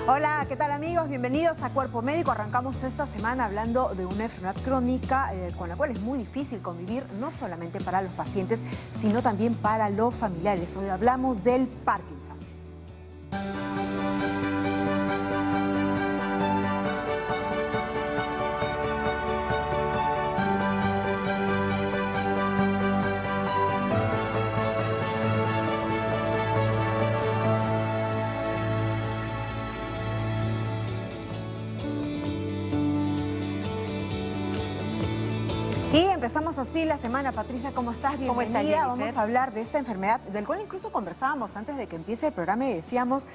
Hola, ¿qué tal amigos? Bienvenidos a Cuerpo Médico. Arrancamos esta semana hablando de una enfermedad crónica con la cual es muy difícil convivir, no solamente para los pacientes, sino también para los familiares. Hoy hablamos del Parkinson. Y empezamos así la semana. Patricia, ¿cómo estás? Bienvenida. ¿Cómo estás, Jennifer? Vamos a hablar de esta enfermedad, del cual incluso conversábamos antes de que empiece el programa y decíamos,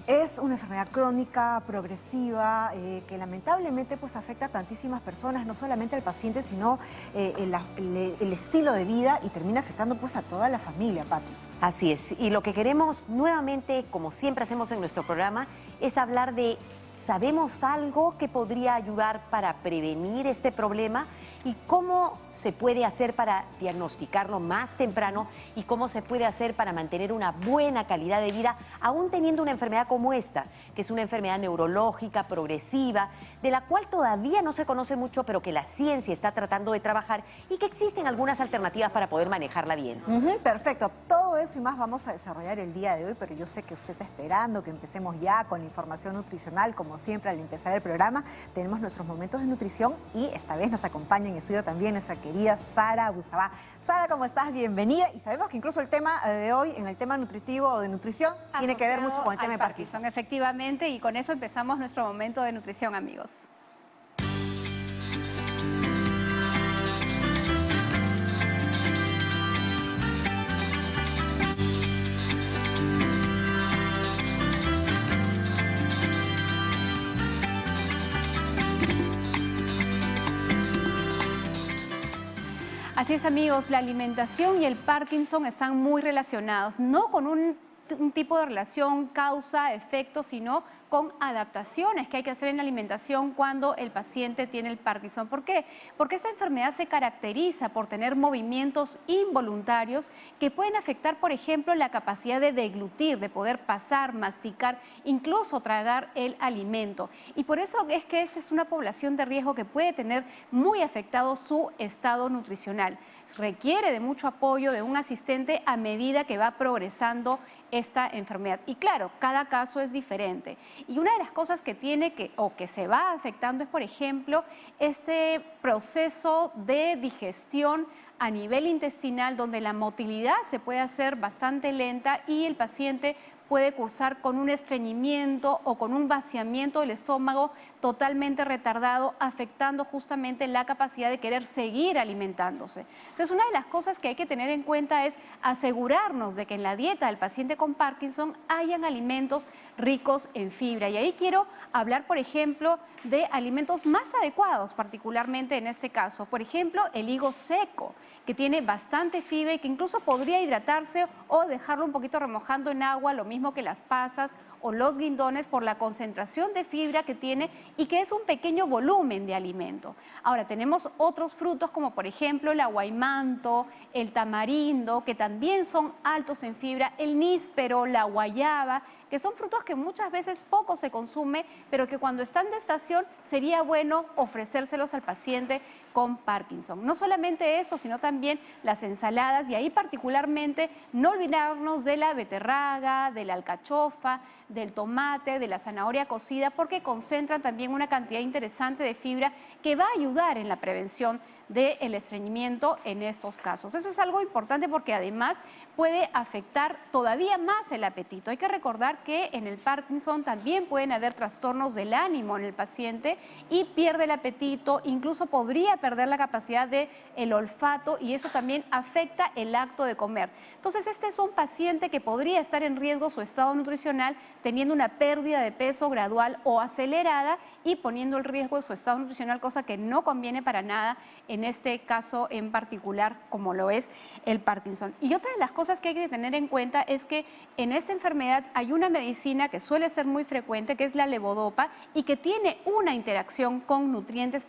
es una enfermedad crónica, progresiva, que lamentablemente pues afecta a tantísimas personas, no solamente al paciente, sino el estilo de vida y termina afectando pues a toda la familia, Pati. Así es, y lo que queremos nuevamente, como siempre hacemos en nuestro programa, es hablar de, ¿sabemos algo que podría ayudar para prevenir este problema? ¿Y cómo se puede hacer para diagnosticarlo más temprano? ¿Y cómo se puede hacer para mantener una buena calidad de vida, aún teniendo una enfermedad como esta, que es una enfermedad neurológica, progresiva, de la cual todavía no se conoce mucho, pero que la ciencia está tratando de trabajar y que existen algunas alternativas para poder manejarla bien? Perfecto, todo eso y más vamos a desarrollar el día de hoy, pero yo sé que usted está esperando que empecemos ya con la información nutricional, como siempre al empezar el programa. Tenemos nuestros momentos de nutrición y esta vez nos acompaña en estudio también nuestra querida Sara Abusabá. Sara, ¿cómo estás? Bienvenida. Y sabemos que incluso el tema de hoy, en el tema nutritivo o de nutrición, tiene que ver mucho con el tema de Parkinson. Efectivamente, y con eso empezamos nuestro momento de nutrición, amigos. Así es, amigos, la alimentación y el Parkinson están muy relacionados, no con un tipo de relación causa-efecto, sino con adaptaciones que hay que hacer en la alimentación cuando el paciente tiene el Parkinson. ¿Por qué? Porque esta enfermedad se caracteriza por tener movimientos involuntarios que pueden afectar, por ejemplo, la capacidad de deglutir, de poder pasar, masticar, incluso tragar el alimento. Y por eso es que esta es una población de riesgo que puede tener muy afectado su estado nutricional. Requiere de mucho apoyo de un asistente a medida que va progresando esta enfermedad. Y claro, cada caso es diferente. Y una de las cosas que tiene que se va afectando es, por ejemplo, este proceso de digestión a nivel intestinal, donde la motilidad se puede hacer bastante lenta y el paciente puede cursar con un estreñimiento o con un vaciamiento del estómago totalmente retardado, afectando justamente la capacidad de querer seguir alimentándose. Entonces, una de las cosas que hay que tener en cuenta es asegurarnos de que en la dieta del paciente con Parkinson hayan alimentos ricos en fibra. Y ahí quiero hablar, por ejemplo, de alimentos más adecuados, particularmente en este caso. Por ejemplo, el higo seco, que tiene bastante fibra y que incluso podría hidratarse o dejarlo un poquito remojando en agua, lo mismo que las pasas o los guindones, por la concentración de fibra que tiene y que es un pequeño volumen de alimento. Ahora, tenemos otros frutos como por ejemplo el aguaimanto, el tamarindo, que también son altos en fibra, el níspero, la guayaba, que son frutos que muchas veces poco se consume, pero que cuando están de estación sería bueno ofrecérselos al paciente con Parkinson. No solamente eso, sino también las ensaladas, y ahí particularmente no olvidarnos de la beterraga, de la alcachofa, del tomate, de la zanahoria cocida, porque concentran también una cantidad interesante de fibra que va a ayudar en la prevención del estreñimiento en estos casos. Eso es algo importante porque además puede afectar todavía más el apetito. Hay que recordar que en el Parkinson también pueden haber trastornos del ánimo en el paciente y pierde el apetito, incluso podría perder la capacidad del olfato, y eso también afecta el acto de comer. Entonces, este es un paciente que podría estar en riesgo su estado nutricional teniendo una pérdida de peso gradual o acelerada y poniendo en riesgo su estado nutricional, cosa que no conviene para nada en este caso en particular, como lo es el Parkinson. Y otra de las cosas que hay que tener en cuenta es que en esta enfermedad hay una medicina que suele ser muy frecuente, que es la levodopa, y que tiene una interacción con nutrientes,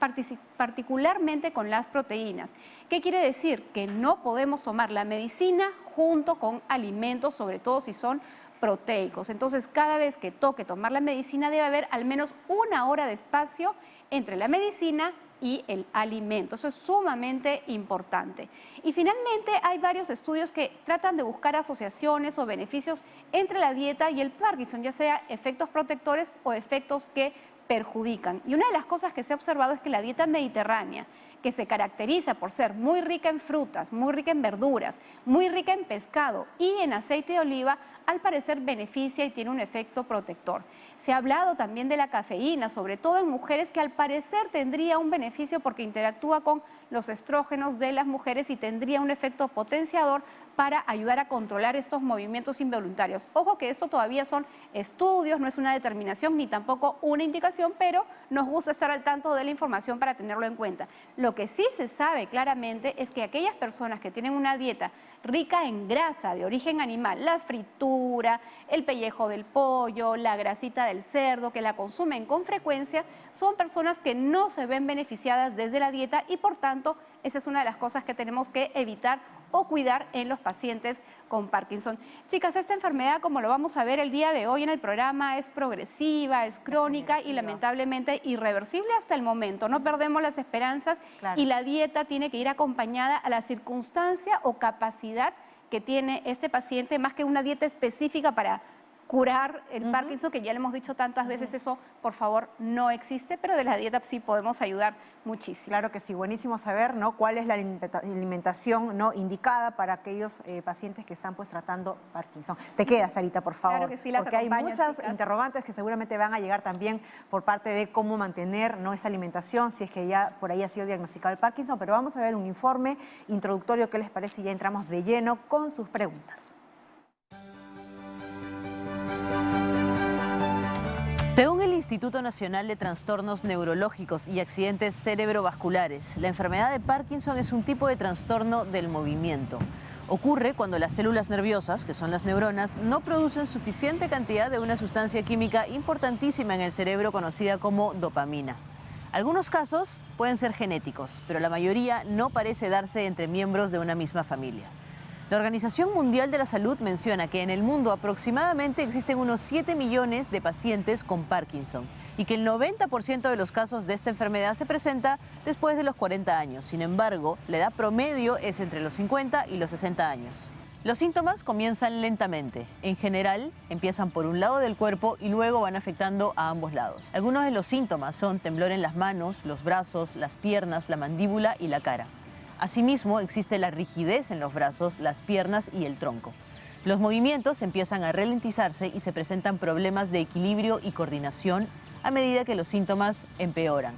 particularmente con las proteínas. ¿Qué quiere decir? Que no podemos tomar la medicina junto con alimentos, sobre todo si son proteicos. Entonces, cada vez que toque tomar la medicina debe haber al menos 1 hora de espacio entre la medicina y el alimento. Eso es sumamente importante. Y finalmente hay varios estudios que tratan de buscar asociaciones o beneficios entre la dieta y el Parkinson, ya sea efectos protectores o efectos que perjudican. Y una de las cosas que se ha observado es que la dieta mediterránea, que se caracteriza por ser muy rica en frutas, muy rica en verduras, muy rica en pescado y en aceite de oliva, al parecer beneficia y tiene un efecto protector. Se ha hablado también de la cafeína, sobre todo en mujeres, que al parecer tendría un beneficio porque interactúa con los estrógenos de las mujeres y tendría un efecto potenciador para ayudar a controlar estos movimientos involuntarios. Ojo que esto todavía son estudios, no es una determinación ni tampoco una indicación, pero nos gusta estar al tanto de la información para tenerlo en cuenta. Lo que sí se sabe claramente es que aquellas personas que tienen una dieta rica en grasa de origen animal, la fritura, el pellejo del pollo, la grasita del cerdo, que la consumen con frecuencia, son personas que no se ven beneficiadas desde la dieta y por tanto esa es una de las cosas que tenemos que evitar o cuidar en los pacientes con Parkinson. Chicas, esta enfermedad, como lo vamos a ver el día de hoy en el programa, es progresiva, es crónica y lamentablemente irreversible hasta el momento. No perdemos las esperanzas y la dieta tiene que ir acompañada a la circunstancia o capacidad que tiene este paciente, más que una dieta específica para curar el Parkinson, que ya le hemos dicho tantas veces, eso por favor no existe, pero de la dieta sí podemos ayudar muchísimo. Claro que sí, buenísimo saber, ¿no?, cuál es la alimentación, ¿no?, indicada para aquellos pacientes que están pues tratando Parkinson. Te quedas, Sarita, por favor, claro que sí, las porque hay muchas chicas. interrogantes que seguramente van a llegar también por parte de cómo mantener, ¿no?, esa alimentación, si es que ya por ahí ha sido diagnosticado el Parkinson, pero vamos a ver un informe introductorio. ¿Qué les parece? Y ya entramos de lleno con sus preguntas. Según el Instituto Nacional de Trastornos Neurológicos y Accidentes Cerebrovasculares, la enfermedad de Parkinson es un tipo de trastorno del movimiento. Ocurre cuando las células nerviosas, que son las neuronas, no producen suficiente cantidad de una sustancia química importantísima en el cerebro conocida como dopamina. Algunos casos pueden ser genéticos, pero la mayoría no parece darse entre miembros de una misma familia. La Organización Mundial de la Salud menciona que en el mundo aproximadamente existen unos 7 millones de pacientes con Parkinson y que el 90% de los casos de esta enfermedad se presenta después de los 40 años. Sin embargo, la edad promedio es entre los 50 y los 60 años. Los síntomas comienzan lentamente. En general, empiezan por un lado del cuerpo y luego van afectando a ambos lados. Algunos de los síntomas son temblor en las manos, los brazos, las piernas, la mandíbula y la cara. Asimismo, existe la rigidez en los brazos, las piernas y el tronco. Los movimientos empiezan a ralentizarse y se presentan problemas de equilibrio y coordinación a medida que los síntomas empeoran.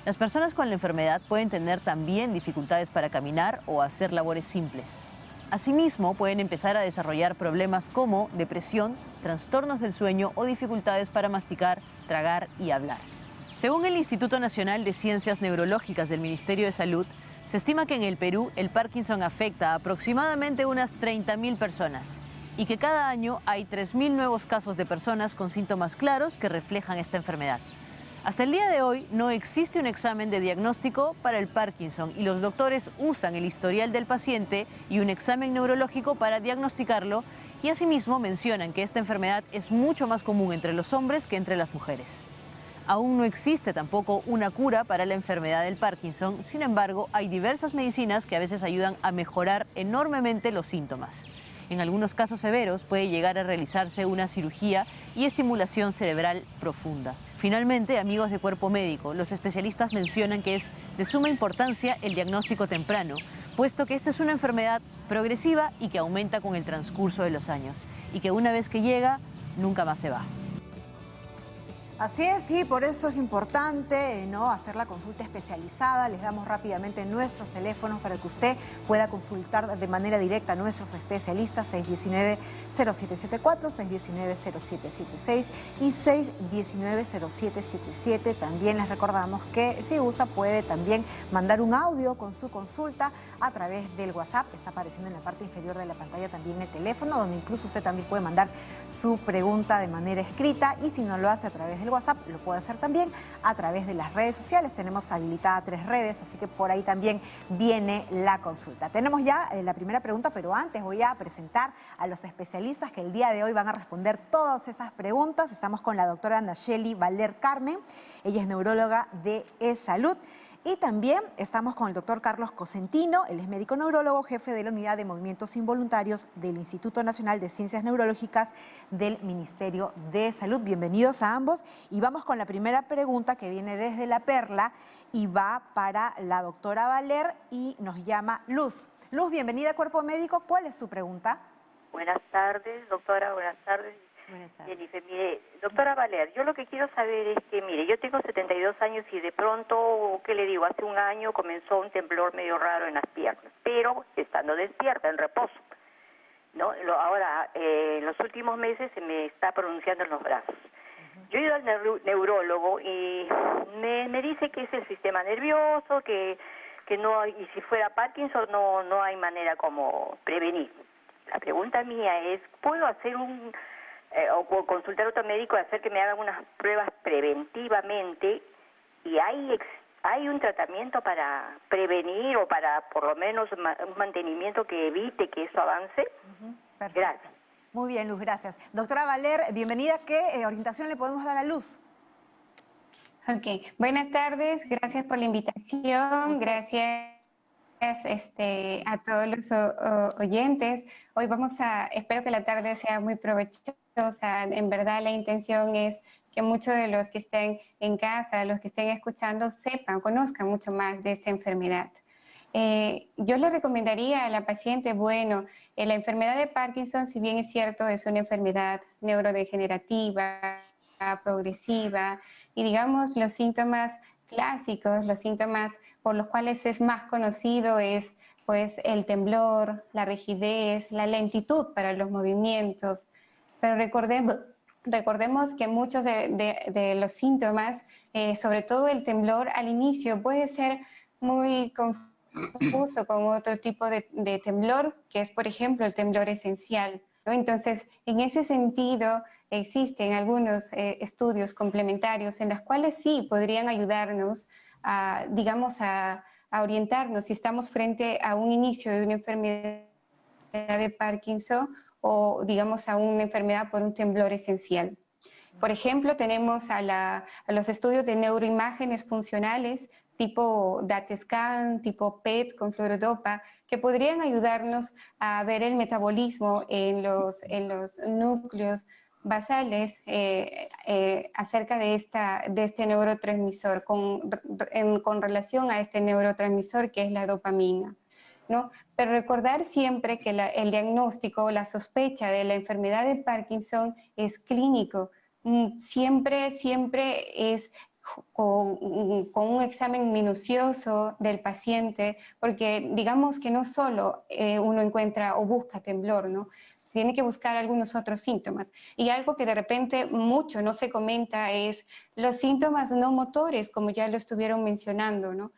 Las personas con la enfermedad pueden tener también dificultades para caminar o hacer labores simples. Asimismo, pueden empezar a desarrollar problemas como depresión, trastornos del sueño o dificultades para masticar, tragar y hablar. Según el Instituto Nacional de Ciencias Neurológicas del Ministerio de Salud, se estima que en el Perú el Parkinson afecta a aproximadamente unas 30.000 personas y que cada año hay 3.000 nuevos casos de personas con síntomas claros que reflejan esta enfermedad. Hasta el día de hoy no existe un examen de diagnóstico para el Parkinson y los doctores usan el historial del paciente y un examen neurológico para diagnosticarlo y asimismo mencionan que esta enfermedad es mucho más común entre los hombres que entre las mujeres. Aún no existe tampoco una cura para la enfermedad del Parkinson, sin embargo, hay diversas medicinas que a veces ayudan a mejorar enormemente los síntomas. En algunos casos severos puede llegar a realizarse una cirugía y estimulación cerebral profunda. Finalmente, amigos de Cuerpo Médico, los especialistas mencionan que es de suma importancia el diagnóstico temprano, puesto que esta es una enfermedad progresiva y que aumenta con el transcurso de los años, y que una vez que llega, nunca más se va. Así es, sí, por eso es importante, ¿no?, hacer la consulta especializada. Les damos rápidamente nuestros teléfonos para que usted pueda consultar de manera directa a nuestros especialistas: 619-0774, 619-0776 y 619-0777. También les recordamos que si gusta puede también mandar un audio con su consulta a través del WhatsApp. Está apareciendo en la parte inferior de la pantalla también el teléfono, donde incluso usted también puede mandar su pregunta de manera escrita, y si no lo hace a través de del WhatsApp, lo puede hacer también a través de las redes sociales. Tenemos habilitadas 3 redes, así que por ahí también viene la consulta. Tenemos ya la primera pregunta, pero antes voy a presentar a los especialistas que el día de hoy van a responder todas esas preguntas. Estamos con la doctora Nacheli Valer Carmen, ella es neuróloga de eSalud. Y también estamos con el doctor Carlos Cosentino, él es médico neurólogo, jefe de la Unidad de Movimientos Involuntarios del Instituto Nacional de Ciencias Neurológicas del Ministerio de Salud. Bienvenidos a ambos. Y vamos con la primera pregunta que viene desde La Perla y va para la doctora Valer y nos llama Luz. Luz, bienvenida a Cuerpo Médico. ¿Cuál es su pregunta? Buenas tardes, doctora, buenas tardes. Buenas tardes. Jennifer, mire, doctora Valer, yo lo que quiero saber es que, mire, yo tengo 72 años y de pronto, ¿qué le digo? Hace un año comenzó un temblor medio raro en las piernas, pero estando despierta, en reposo, ¿no? Ahora, los últimos meses se me está pronunciando en los brazos. Yo he ido al neurólogo y me dice que es el sistema nervioso, que no, y si fuera Parkinson no hay manera como prevenir. La pregunta mía es, ¿puedo hacer o consultar a otro médico, hacer que me hagan unas pruebas preventivamente y hay un tratamiento para prevenir o para por lo menos un mantenimiento que evite que eso avance? Perfecto. Gracias. Muy bien, Luz, gracias. Doctora Valer, bienvenida. ¿Qué orientación le podemos dar a Luz? Ok, buenas tardes, gracias por la invitación, gracias a todos los oyentes. Hoy espero que la tarde sea muy provechosa. En verdad la intención es que muchos de los que estén en casa, los que estén escuchando, conozcan mucho más de esta enfermedad. Yo le recomendaría a la paciente, la enfermedad de Parkinson, si bien es cierto, es una enfermedad neurodegenerativa, progresiva, y digamos los síntomas clásicos, los síntomas por los cuales es más conocido es pues el temblor, la rigidez, la lentitud para los movimientos. Pero recordemos que muchos de los síntomas, sobre todo el temblor al inicio, puede ser muy confuso con otro tipo de temblor, que es por ejemplo el temblor esencial, ¿no? Entonces, en ese sentido, existen algunos estudios complementarios en los cuales sí podrían ayudarnos a orientarnos si estamos frente a un inicio de una enfermedad de Parkinson o digamos a una enfermedad por un temblor esencial. Por ejemplo, tenemos a los estudios de neuroimágenes funcionales tipo DAT-scan, tipo PET con fluorodopa, que podrían ayudarnos a ver el metabolismo en los núcleos basales acerca de este neurotransmisor con relación a este neurotransmisor que es la dopamina, ¿no? Pero recordar siempre que el diagnóstico o la sospecha de la enfermedad de Parkinson es clínico. Siempre es con un examen minucioso del paciente, porque digamos que no solo uno encuentra o busca temblor, ¿no? Tiene que buscar algunos otros síntomas. Y algo que de repente mucho no se comenta es los síntomas no motores, como ya lo estuvieron mencionando, ¿no?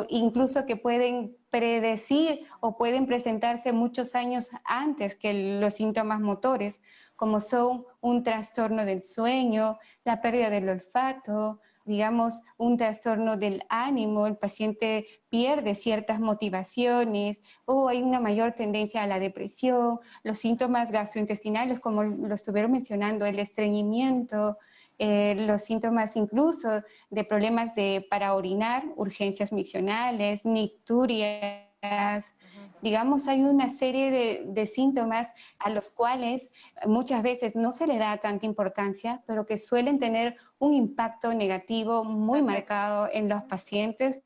Incluso que pueden predecir o pueden presentarse muchos años antes que los síntomas motores, como son un trastorno del sueño, la pérdida del olfato, digamos, un trastorno del ánimo, el paciente pierde ciertas motivaciones o hay una mayor tendencia a la depresión, los síntomas gastrointestinales, como lo estuvieron mencionando, el estreñimiento, los síntomas incluso de problemas para orinar, urgencias miccionales, nicturias. Digamos, hay una serie de síntomas a los cuales muchas veces no se le da tanta importancia, pero que suelen tener un impacto negativo muy marcado en los pacientes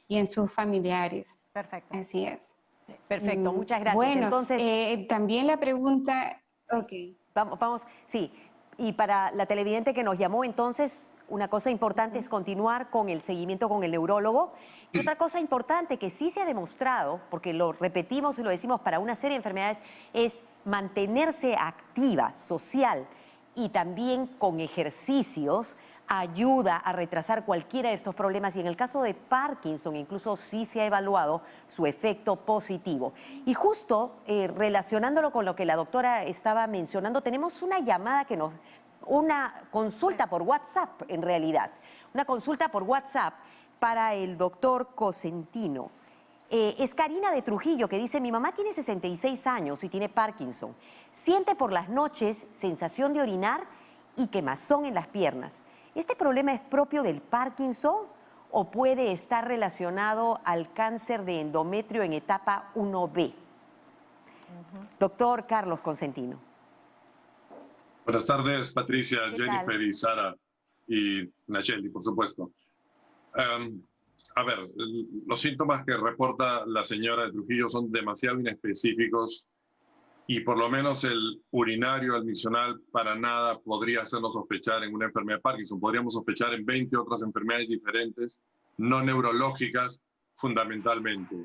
y en sus familiares. Perfecto. Así es. Perfecto, muchas gracias. Bueno, entonces, también la pregunta... Sí. Okay. Vamos, sí. Y para la televidente que nos llamó, entonces, una cosa importante es continuar con el seguimiento con el neurólogo. Y otra cosa importante que sí se ha demostrado, porque lo repetimos y lo decimos para una serie de enfermedades, es mantenerse activa, social y también con ejercicios ayuda a retrasar cualquiera de estos problemas y en el caso de Parkinson incluso sí se ha evaluado su efecto positivo. Y justo relacionándolo con lo que la doctora estaba mencionando, tenemos una llamada que nos una consulta por WhatsApp, en realidad. Una consulta por WhatsApp para el doctor Cosentino. Es Karina de Trujillo que dice, mi mamá tiene 66 años y tiene Parkinson. Siente por las noches sensación de orinar y quemazón en las piernas. ¿Este problema es propio del Parkinson o puede estar relacionado al cáncer de endometrio en etapa 1B? Doctor Carlos Cosentino. Buenas tardes, Patricia, Jennifer tal? y Sara y Nacheli, por supuesto. A ver, los síntomas que reporta la señora de Trujillo son demasiado inespecíficos y por lo menos el urinario admisional para nada podría hacernos sospechar en una enfermedad de Parkinson. Podríamos sospechar en 20 otras enfermedades diferentes, no neurológicas fundamentalmente.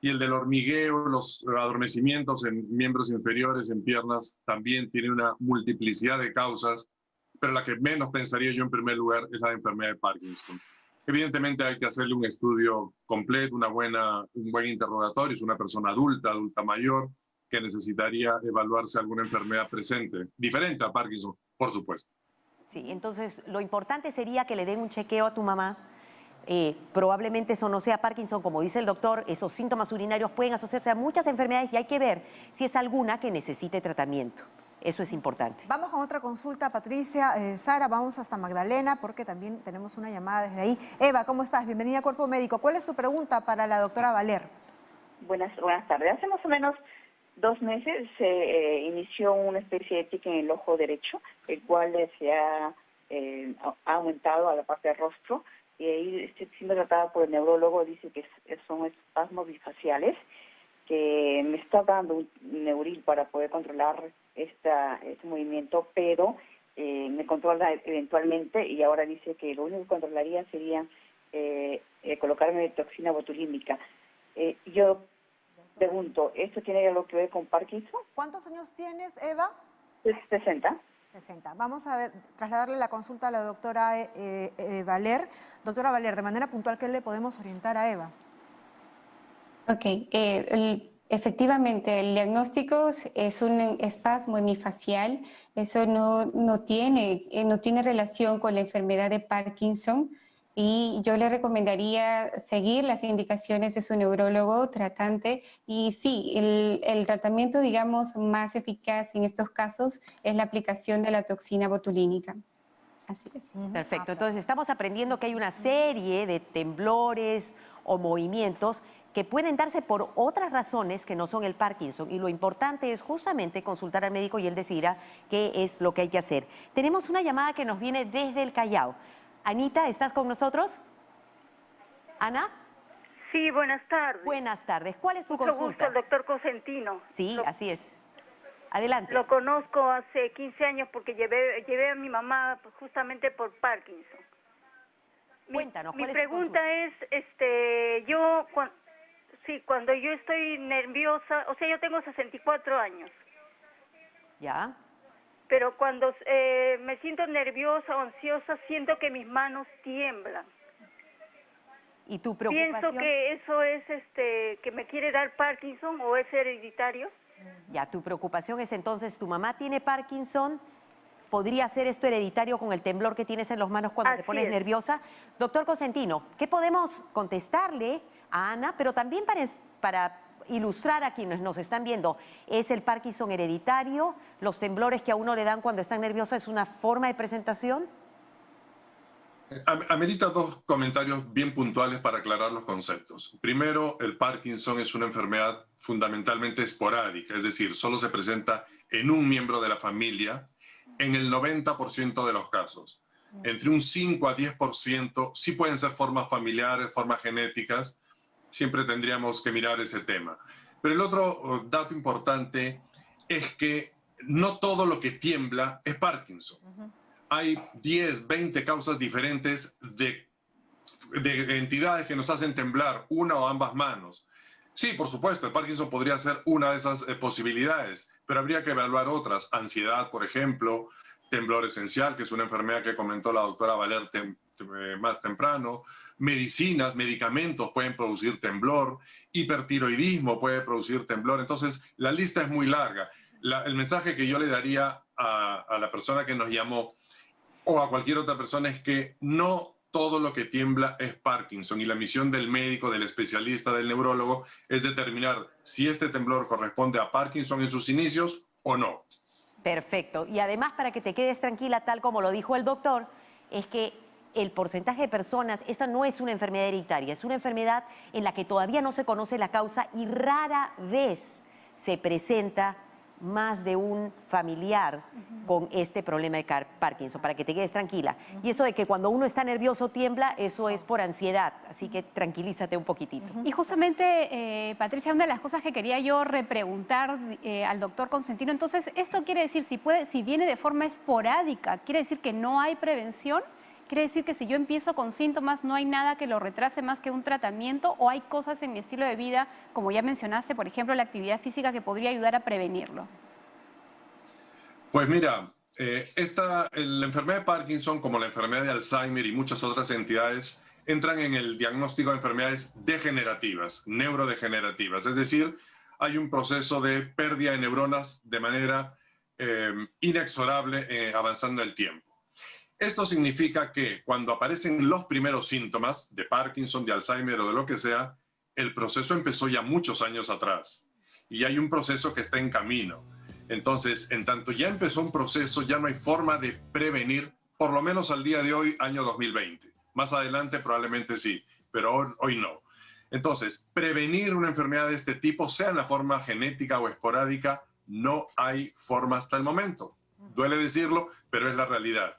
Y el del hormigueo, los adormecimientos en miembros inferiores, en piernas, también tiene una multiplicidad de causas, pero la que menos pensaría yo en primer lugar es la de enfermedad de Parkinson. Evidentemente hay que hacerle un estudio completo, un buen interrogatorio. Es una persona adulta mayor, que necesitaría evaluarse alguna enfermedad presente, diferente a Parkinson, por supuesto. Sí, entonces lo importante sería que le den un chequeo a tu mamá. Probablemente eso no sea Parkinson, como dice el doctor, esos síntomas urinarios pueden asociarse a muchas enfermedades y hay que ver si es alguna que necesite tratamiento. Eso es importante. Vamos con otra consulta, Patricia. Sara, vamos hasta Magdalena porque también tenemos una llamada desde ahí. Eva, ¿cómo estás? Bienvenida a Cuerpo Médico. ¿Cuál es tu pregunta para la doctora Valer? Buenas tardes. Hace más o menos 2 meses se inició una especie de tic en el ojo derecho, el cual se ha aumentado a la parte del rostro. Y ahí, siendo tratada por el neurólogo, dice que son espasmos bifaciales, que me está dando un Neuril para poder controlar este movimiento, pero me controla eventualmente y ahora dice que lo único que controlaría sería colocarme toxina botulínica. Yo pregunto, ¿esto tiene algo que ver con Parkinson? ¿Cuántos años tienes, Eva? 60. 60. Vamos a trasladarle la consulta a la doctora Valer. Doctora Valer, de manera puntual, ¿qué le podemos orientar a Eva? Ok, efectivamente el diagnóstico es un espasmo hemifacial. Eso no tiene relación con la enfermedad de Parkinson. Y yo le recomendaría seguir las indicaciones de su neurólogo tratante. Y sí, el tratamiento, digamos, más eficaz en estos casos es la aplicación de la toxina botulínica. Así es. Perfecto. Entonces estamos aprendiendo que hay una serie de temblores o movimientos que pueden darse por otras razones que no son el Parkinson. Y lo importante es justamente consultar al médico y él decidirá qué es lo que hay que hacer. Tenemos una llamada que nos viene desde el Callao. Anita, ¿estás con nosotros? ¿Ana? Sí, buenas tardes. Buenas tardes. ¿Cuál es tu Mucho consulta? gusto, el doctor Cosentino. Sí, así es. Adelante. Lo conozco hace 15 años porque llevé a mi mamá justamente por Parkinson. Cuéntanos, Mi ¿cuál es tu pregunta consulta? es, cuando yo estoy nerviosa, o sea, yo tengo 64 años. ¿Ya? Pero cuando me siento nerviosa o ansiosa, siento que mis manos tiemblan. ¿Y tu preocupación? Pienso que eso es que me quiere dar Parkinson o es hereditario. Ya, tu preocupación es entonces, tu mamá tiene Parkinson, ¿podría ser esto hereditario con el temblor que tienes en las manos cuando te pones nerviosa? Doctor Cosentino, ¿qué podemos contestarle a Ana, pero también para ilustrar a quienes nos están viendo? ¿Es el Parkinson hereditario? ¿Los temblores que a uno le dan cuando está nerviosa es una forma de presentación? Amerita 2 comentarios bien puntuales para aclarar los conceptos. Primero, el Parkinson es una enfermedad fundamentalmente esporádica, es decir, solo se presenta en un miembro de la familia en el 90% de los casos. Entre un 5 a 10% sí pueden ser formas familiares, formas genéticas. Siempre tendríamos que mirar ese tema. Pero el otro dato importante es que no todo lo que tiembla es Parkinson. Hay 10, 20 causas diferentes de entidades que nos hacen temblar una o ambas manos. Sí, por supuesto, el Parkinson podría ser una de esas posibilidades, pero habría que evaluar otras. Ansiedad, por ejemplo, temblor esencial, que es una enfermedad que comentó la doctora Valer más temprano. Medicinas, medicamentos pueden producir temblor, hipertiroidismo puede producir temblor. Entonces, la lista es muy larga. El mensaje que yo le daría a la persona que nos llamó o a cualquier otra persona es que no todo lo que tiembla es Parkinson, y la misión del médico, del especialista, del neurólogo es determinar si este temblor corresponde a Parkinson en sus inicios o no. Perfecto. Y además, para que te quedes tranquila, tal como lo dijo el doctor, es que el porcentaje de personas, esta no es una enfermedad hereditaria, es una enfermedad en la que todavía no se conoce la causa y rara vez se presenta más de un familiar con este problema de Parkinson, para que te quedes tranquila. Y eso de que cuando uno está nervioso tiembla, eso es por ansiedad, así que tranquilízate un poquitito. Y justamente, Patricia, una de las cosas que quería yo repreguntar al doctor Consentino, entonces, ¿esto quiere decir, si viene de forma esporádica, quiere decir que no hay prevención? ¿Quiere decir que si yo empiezo con síntomas no hay nada que lo retrase más que un tratamiento, o hay cosas en mi estilo de vida, como ya mencionaste, por ejemplo, la actividad física, que podría ayudar a prevenirlo? Pues mira, la enfermedad de Parkinson, como la enfermedad de Alzheimer y muchas otras entidades, entran en el diagnóstico de enfermedades degenerativas, neurodegenerativas. Es decir, hay un proceso de pérdida de neuronas de manera inexorable avanzando el tiempo. Esto significa que cuando aparecen los primeros síntomas de Parkinson, de Alzheimer o de lo que sea, el proceso empezó ya muchos años atrás y hay un proceso que está en camino. Entonces, en tanto ya empezó un proceso, ya no hay forma de prevenir, por lo menos al día de hoy, año 2020. Más adelante probablemente sí, pero hoy no. Entonces, prevenir una enfermedad de este tipo, sea en la forma genética o esporádica, no hay forma hasta el momento. Duele decirlo, pero es la realidad.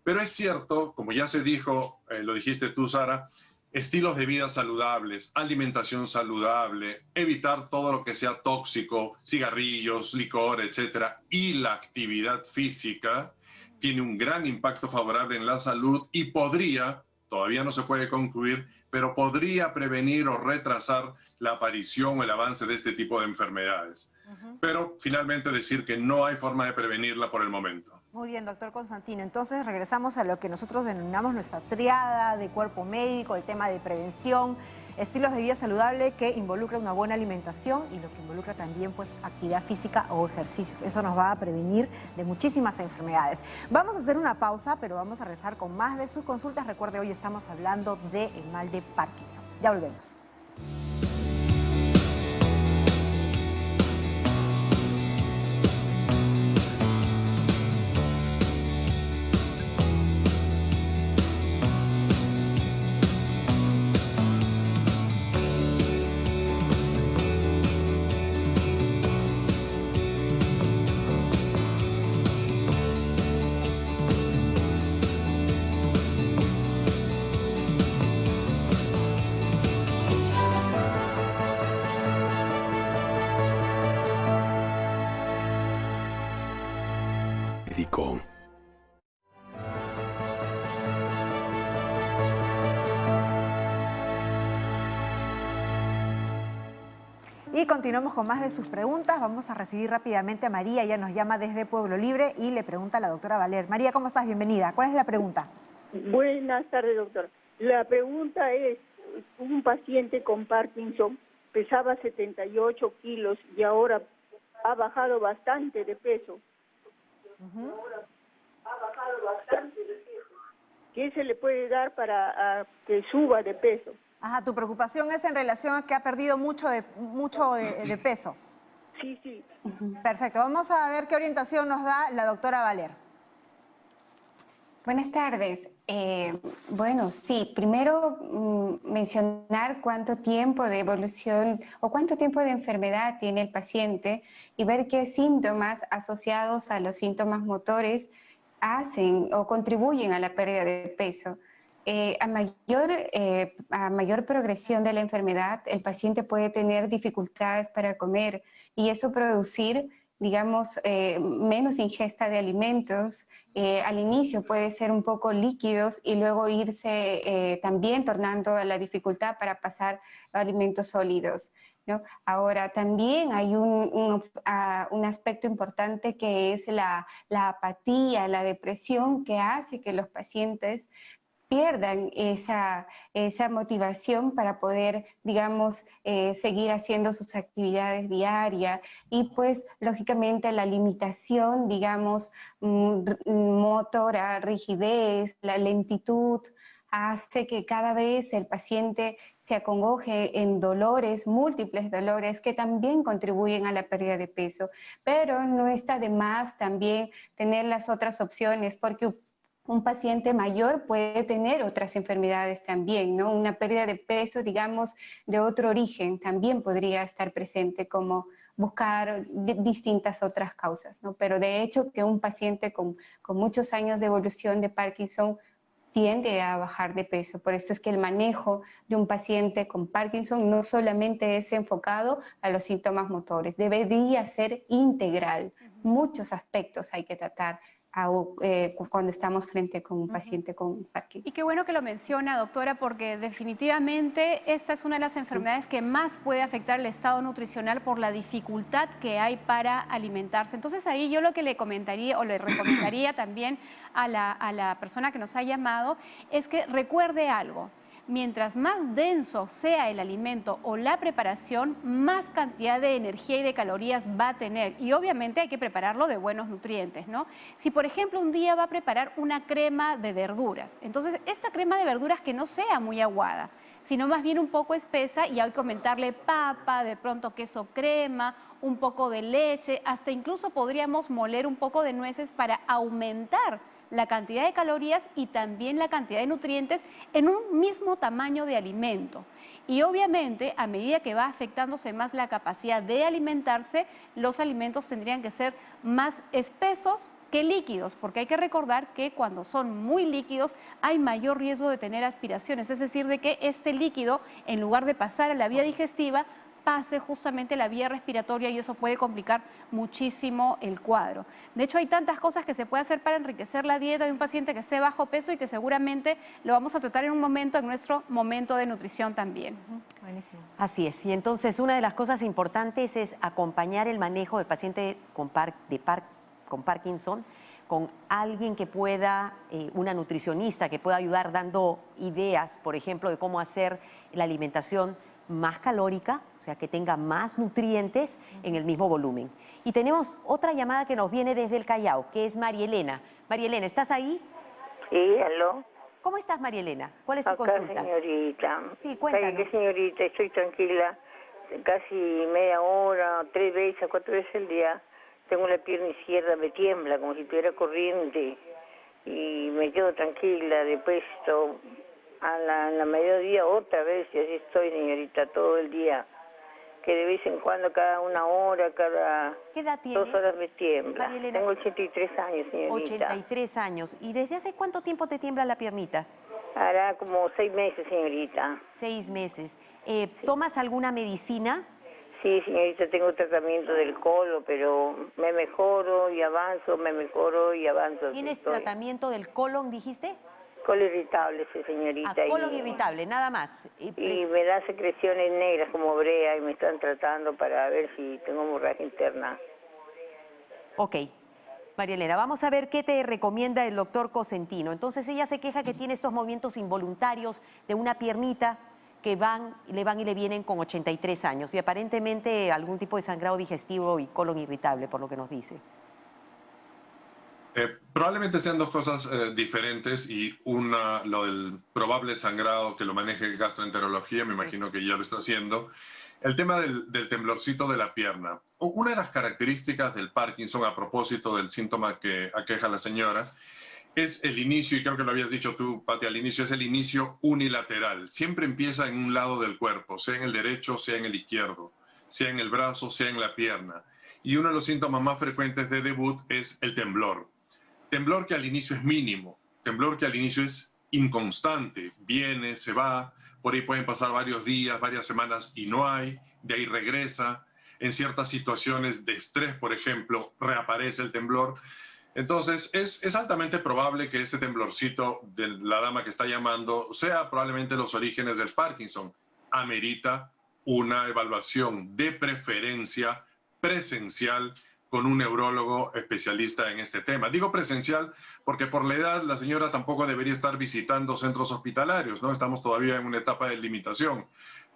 Pero es cierto, como ya se dijo, lo dijiste tú, Sara, estilos de vida saludables, alimentación saludable, evitar todo lo que sea tóxico, cigarrillos, licor, etcétera, y la actividad física tiene un gran impacto favorable en la salud y podría, todavía no se puede concluir, pero podría prevenir o retrasar la aparición o el avance de este tipo de enfermedades. Pero finalmente decir que no hay forma de prevenirla por el momento. Muy bien, doctor Consentino. Entonces regresamos a lo que nosotros denominamos nuestra triada de cuerpo médico, el tema de prevención, estilos de vida saludable que involucra una buena alimentación y lo que involucra también pues actividad física o ejercicios. Eso nos va a prevenir de muchísimas enfermedades. Vamos a hacer una pausa, pero vamos a regresar con más de sus consultas. Recuerde, hoy estamos hablando del mal de Parkinson. Ya volvemos. Y continuamos con más de sus preguntas. Vamos a recibir rápidamente a María. Ella nos llama desde Pueblo Libre y le pregunta a la doctora Valer. María, ¿cómo estás? Bienvenida. ¿Cuál es la pregunta? Buenas tardes, doctor. La pregunta es, un paciente con Parkinson pesaba 78 kilos y ahora ha bajado bastante de peso. ¿Qué se le puede dar para que suba de peso? Ajá, tu preocupación es en relación a que ha perdido mucho de peso. Sí, sí. Perfecto. Vamos a ver qué orientación nos da la doctora Valer. Buenas tardes. Bueno, sí, primero mencionar cuánto tiempo de evolución o cuánto tiempo de enfermedad tiene el paciente y ver qué síntomas asociados a los síntomas motores hacen o contribuyen a la pérdida de peso. A mayor progresión de la enfermedad, el paciente puede tener dificultades para comer y eso producir, digamos, menos ingesta de alimentos. Al inicio puede ser un poco líquidos y luego irse también tornando a la dificultad para pasar a alimentos sólidos, ¿no? Ahora, también hay un aspecto importante que es la apatía, la depresión, que hace que los pacientes pierdan esa motivación para poder, digamos, seguir haciendo sus actividades diarias y pues lógicamente la limitación, digamos, motora, rigidez, la lentitud, hace que cada vez el paciente se acongoje en dolores, múltiples dolores que también contribuyen a la pérdida de peso, pero no está de más también tener las otras opciones porque un paciente mayor puede tener otras enfermedades también, ¿no? Una pérdida de peso, digamos, de otro origen también podría estar presente, como buscar distintas otras causas, ¿no? Pero de hecho que un paciente con muchos años de evolución de Parkinson tiende a bajar de peso. Por eso es que el manejo de un paciente con Parkinson no solamente es enfocado a los síntomas motores, debería ser integral. Muchos aspectos hay que tratar cuando estamos frente con un paciente con Parkinson. Y qué bueno que lo menciona, doctora, porque definitivamente esta es una de las enfermedades que más puede afectar el estado nutricional por la dificultad que hay para alimentarse. Entonces ahí yo lo que le comentaría o le recomendaría también a la persona que nos ha llamado es que recuerde algo. Mientras más denso sea el alimento o la preparación, más cantidad de energía y de calorías va a tener. Y obviamente hay que prepararlo de buenos nutrientes, ¿no? Si, por ejemplo, un día va a preparar una crema de verduras, entonces esta crema de verduras que no sea muy aguada, sino más bien un poco espesa y hay que aumentarle papa, de pronto queso crema, un poco de leche, hasta incluso podríamos moler un poco de nueces para aumentar la cantidad de calorías y también la cantidad de nutrientes en un mismo tamaño de alimento. Y obviamente, a medida que va afectándose más la capacidad de alimentarse, los alimentos tendrían que ser más espesos que líquidos, porque hay que recordar que cuando son muy líquidos hay mayor riesgo de tener aspiraciones, es decir, de que ese líquido, en lugar de pasar a la vía digestiva, pase justamente la vía respiratoria y eso puede complicar muchísimo el cuadro. De hecho, hay tantas cosas que se puede hacer para enriquecer la dieta de un paciente que esté bajo peso y que seguramente lo vamos a tratar en un momento, en nuestro momento de nutrición también. Buenísimo. Así es. Y entonces una de las cosas importantes es acompañar el manejo del paciente con Parkinson con alguien que pueda, una nutricionista que pueda ayudar dando ideas, por ejemplo, de cómo hacer la alimentación más calórica, o sea, que tenga más nutrientes en el mismo volumen. Y tenemos otra llamada que nos viene desde el Callao, que es María Elena. María Elena, ¿estás ahí? Sí, aló. ¿Cómo estás, María Elena? ¿Cuál es tu consulta? Señorita. Sí, cuéntanos. ¿Sabe qué, señorita? Estoy tranquila casi media hora, 3 veces, 4 veces al día. Tengo la pierna izquierda, me tiembla como si tuviera corriente y me quedo tranquila. Después a la mediodía otra vez y así estoy, señorita, todo el día. Que de vez en cuando, cada 1 hora, cada ¿Qué edad tienes? 2 horas me tiembla. María Elena, tengo 83 años, señorita. 83 años. ¿Y desde hace cuánto tiempo te tiembla la piernita? Hará como 6 meses, señorita. 6 meses. ¿Tomas alguna medicina? Sí, señorita, tengo tratamiento del colon, pero me mejoro y avanzo, me mejoro y avanzo. ¿Tienes tratamiento del colon, dijiste? Colon irritable, sí, señorita. Colon irritable, nada más. Y me da secreciones negras como brea y me están tratando para ver si tengo hemorragia interna. Ok. María Elena, vamos a ver qué te recomienda el doctor Cosentino. Entonces ella se queja que tiene estos movimientos involuntarios de una piernita que le van y le vienen con 83 años y aparentemente algún tipo de sangrado digestivo y colon irritable, por lo que nos dice. Probablemente sean dos cosas diferentes y una, lo del probable sangrado que lo maneje gastroenterología, me imagino que ya lo está haciendo. El tema del temblorcito de la pierna. Una de las características del Parkinson, a propósito del síntoma que aqueja a la señora, es el inicio, y creo que lo habías dicho tú, Pati, al inicio, es el inicio unilateral. Siempre empieza en un lado del cuerpo, sea en el derecho, sea en el izquierdo, sea en el brazo, sea en la pierna. Y uno de los síntomas más frecuentes de debut es el temblor. Temblor que al inicio es mínimo, temblor que al inicio es inconstante, viene, se va, por ahí pueden pasar varios días, varias semanas y no hay, de ahí regresa. En ciertas situaciones de estrés, por ejemplo, reaparece el temblor. Entonces, es altamente probable que ese temblorcito de la dama que está llamando sea probablemente los orígenes del Parkinson. Amerita una evaluación de preferencia presencial con un neurólogo especialista en este tema. Digo presencial porque por la edad la señora tampoco debería estar visitando centros hospitalarios, ¿no? Estamos todavía en una etapa de limitación,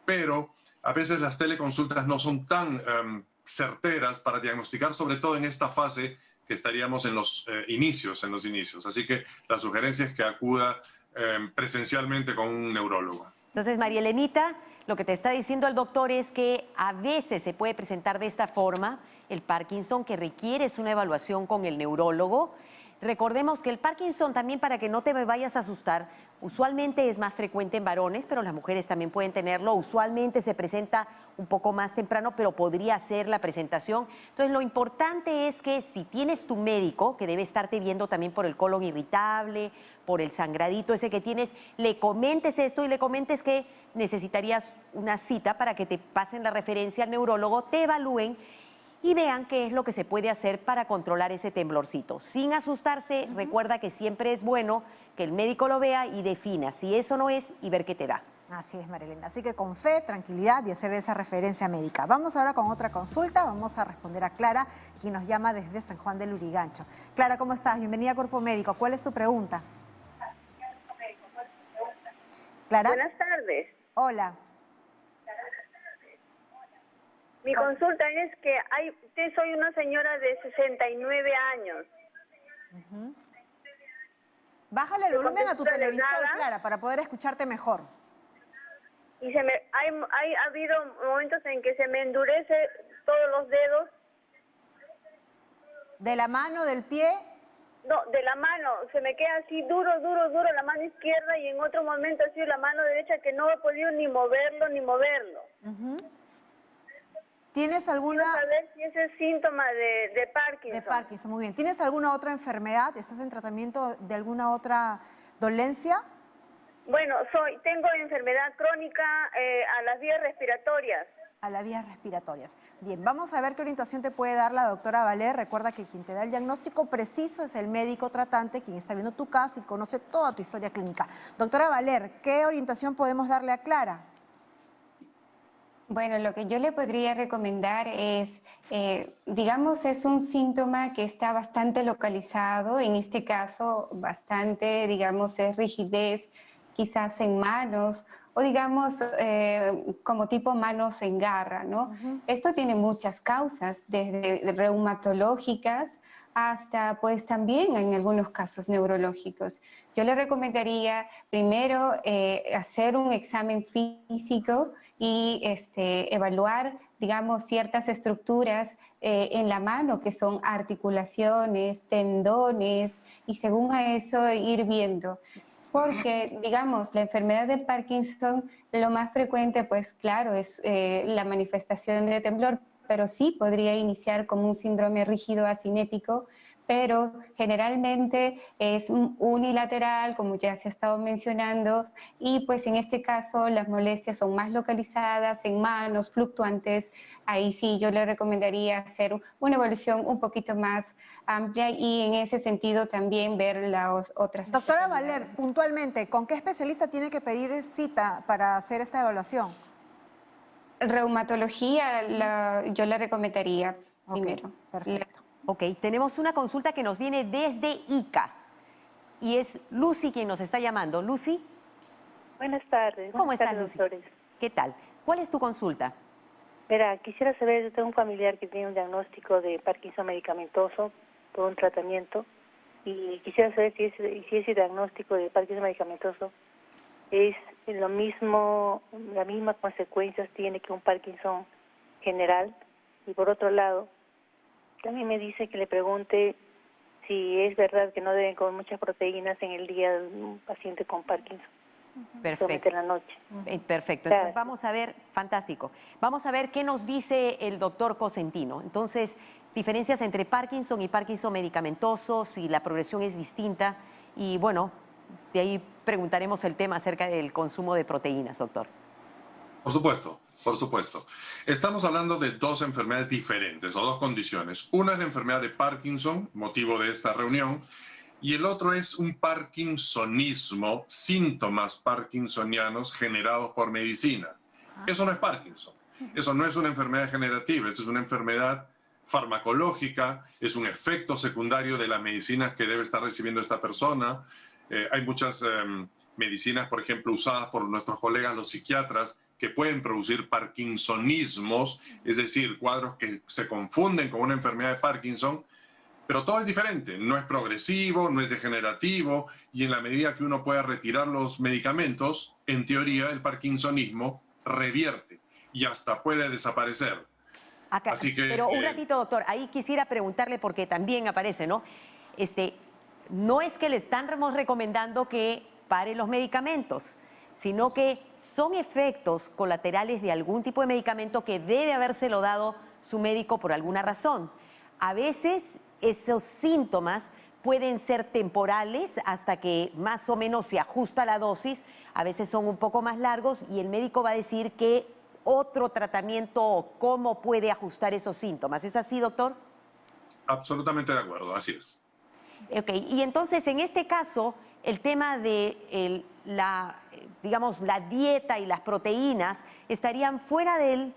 pero a veces las teleconsultas no son tan certeras para diagnosticar, sobre todo en esta fase que estaríamos en los inicios. Así que la sugerencia es que acuda presencialmente con un neurólogo. Entonces, María Elenita, lo que te está diciendo el doctor es que a veces se puede presentar de esta forma el Parkinson, que requiere una evaluación con el neurólogo. Recordemos que el Parkinson también, para que no te me vayas a asustar, usualmente es más frecuente en varones, pero las mujeres también pueden tenerlo. Usualmente se presenta un poco más temprano, pero podría ser la presentación. Entonces, lo importante es que si tienes tu médico, que debe estarte viendo también por el colon irritable, por el sangradito ese que tienes, le comentes esto y le comentes que necesitarías una cita para que te pasen la referencia al neurólogo, te evalúen y vean qué es lo que se puede hacer para controlar ese temblorcito. Sin asustarse, recuerda que siempre es bueno que el médico lo vea y defina si eso no es y ver qué te da. Así es, Marilena. Así que con fe, tranquilidad y hacer esa referencia médica. Vamos ahora con otra consulta. Vamos a responder a Clara, quien nos llama desde San Juan del Lurigancho. Clara, ¿cómo estás? Bienvenida a Cuerpo Médico. ¿Cuál es tu pregunta? Clara. Buenas tardes. Hola. Mi consulta es que soy una señora de 69 años. Bájale el volumen a tu televisor, Clara, para poder escucharte mejor. Y ha habido momentos en que se me endurece todos los dedos. ¿De la mano, del pie? No, de la mano. Se me queda así duro la mano izquierda y en otro momento así la mano derecha que no he podido ni moverlo. ¿Tienes alguna...? Quiero saber si ese es síntoma de Parkinson. De Parkinson, muy bien. ¿Tienes alguna otra enfermedad? ¿Estás en tratamiento de alguna otra dolencia? Bueno, tengo enfermedad crónica a las vías respiratorias. A las vías respiratorias. Bien, vamos a ver qué orientación te puede dar la doctora Valer. Recuerda que quien te da el diagnóstico preciso es el médico tratante, quien está viendo tu caso y conoce toda tu historia clínica. Doctora Valer, ¿qué orientación podemos darle a Clara? Bueno, lo que yo le podría recomendar es, digamos, es un síntoma que está bastante localizado, en este caso bastante, digamos, es rigidez, quizás en manos, o digamos, como tipo manos en garra, ¿no? Esto tiene muchas causas, desde reumatológicas hasta, pues, también en algunos casos neurológicos. Yo le recomendaría primero hacer un examen físico y evaluar, digamos, ciertas estructuras en la mano, que son articulaciones, tendones, y según a eso ir viendo. Porque, digamos, la enfermedad de Parkinson, lo más frecuente, pues claro, es la manifestación de temblor, pero sí podría iniciar como un síndrome rígido asinético, pero generalmente es unilateral, como ya se ha estado mencionando, y pues en este caso las molestias son más localizadas en manos, fluctuantes. Ahí sí yo le recomendaría hacer una evaluación un poquito más amplia y en ese sentido también ver las otras. Doctora Valer, puntualmente, ¿con qué especialista tiene que pedir cita para hacer esta evaluación? Reumatología yo le recomendaría primero. Perfecto. Ok, tenemos una consulta que nos viene desde Ica y es Lucy quien nos está llamando. Lucy. Buenas tardes. ¿Cómo estás, Lucy? Doctores. ¿Qué tal? ¿Cuál es tu consulta? Verá, quisiera saber, yo tengo un familiar que tiene un diagnóstico de Parkinson medicamentoso por un tratamiento y quisiera saber si ese diagnóstico de Parkinson medicamentoso es lo mismo, las mismas consecuencias tiene que un Parkinson general. Y por otro lado, también me dice que le pregunte si es verdad que no deben comer muchas proteínas en el día de un paciente con Parkinson. Perfecto. En la noche. Perfecto. Entonces, vamos a ver, fantástico. Vamos a ver qué nos dice el doctor Cosentino. Entonces, diferencias entre Parkinson y Parkinson medicamentoso, si la progresión es distinta. Y bueno, de ahí preguntaremos el tema acerca del consumo de proteínas, doctor. Por supuesto. Por supuesto. Estamos hablando de dos enfermedades diferentes o dos condiciones. Una es la enfermedad de Parkinson, motivo de esta reunión, y el otro es un parkinsonismo, síntomas parkinsonianos generados por medicina. Eso no es Parkinson. Eso no es una enfermedad degenerativa, eso es una enfermedad farmacológica, es un efecto secundario de las medicinas que debe estar recibiendo esta persona. Hay muchas medicinas, por ejemplo, usadas por nuestros colegas los psiquiatras, que pueden producir parkinsonismos, es decir, cuadros que se confunden con una enfermedad de Parkinson, pero todo es diferente, no es progresivo, no es degenerativo, y en la medida que uno pueda retirar los medicamentos, en teoría el parkinsonismo revierte y hasta puede desaparecer. Así que, pero un ratito, doctor, ahí quisiera preguntarle, porque también aparece, ¿no? No es que le estamos recomendando que pare los medicamentos, sino que son efectos colaterales de algún tipo de medicamento que debe habérselo dado su médico por alguna razón. A veces esos síntomas pueden ser temporales hasta que más o menos se ajusta la dosis, a veces son un poco más largos y el médico va a decir que otro tratamiento o cómo puede ajustar esos síntomas. ¿Es así, doctor? Absolutamente de acuerdo, así es. Ok, y entonces en este caso el tema de la dieta y las proteínas estarían fuera del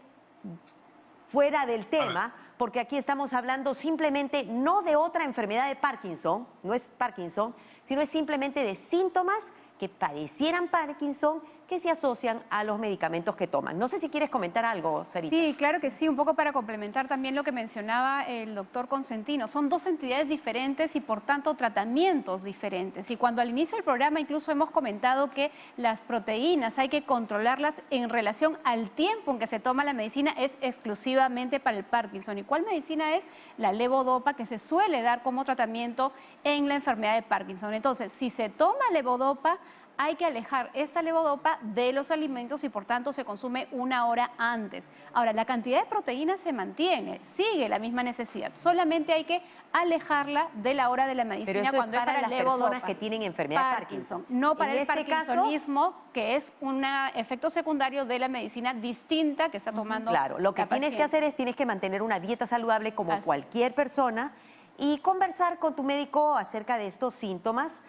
tema, porque aquí estamos hablando simplemente no de otra enfermedad de Parkinson, no es Parkinson, sino es simplemente de síntomas que parecieran Parkinson, que se asocian a los medicamentos que toman. No sé si quieres comentar algo, Sarita. Sí, claro que sí, un poco para complementar también lo que mencionaba el doctor Consentino. Son dos entidades diferentes y por tanto tratamientos diferentes. Y cuando al inicio del programa incluso hemos comentado que las proteínas hay que controlarlas en relación al tiempo en que se toma la medicina, es exclusivamente para el Parkinson. ¿Y cuál medicina es? La levodopa, que se suele dar como tratamiento en la enfermedad de Parkinson. Entonces, si se toma levodopa, hay que alejar esta levodopa de los alimentos y por tanto se consume 1 hora antes. Ahora, la cantidad de proteínas se mantiene, sigue la misma necesidad, solamente hay que alejarla de la hora de la medicina. Pero eso cuando es para la las personas que tienen enfermedad de Parkinson. No para en el este parkinsonismo, que es un efecto secundario de la medicina distinta que está tomando. Claro, lo que tienes que hacer es tienes que mantener una dieta saludable como cualquier persona y conversar con tu médico acerca de estos síntomas,